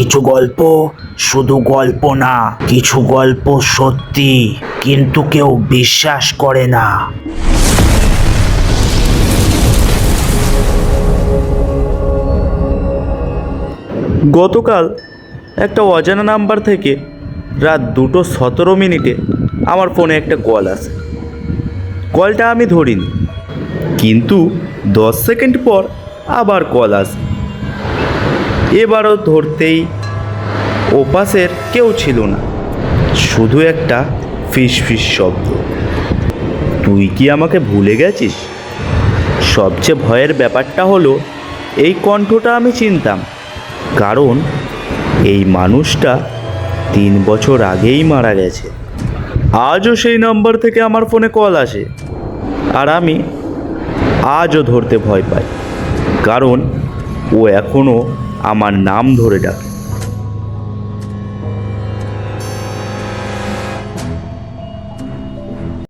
কিছু গল্প শুধু গল্প না, কিছু গল্প সত্যি কিন্তু কেউ বিশ্বাস করে না। গতকাল একটা অজানা নাম্বার থেকে রাত 2:17 আমার ফোনে একটা কল আসে। কলটা আমি ধরিনি, কিন্তু 10 সেকেন্ড পর আবার কল আসে। এবারও ধরতেই ওপাশের কেউ ছিল না, শুধু একটা ফিস ফিস শব্দ। তুই কি আমাকে ভুলে গেছিস? সবচেয়ে ভয়ের ব্যাপারটা হলো এই কণ্ঠটা আমি চিনতাম, কারণ এই মানুষটা 3 বছর আগেই মারা গেছে। আজও সেই নাম্বার থেকে আমার ফোনে কল আসে, আর আমি আজও ধরতে ভয় পাই, কারণ ও এখনও আমার নাম ধরে ডাকে।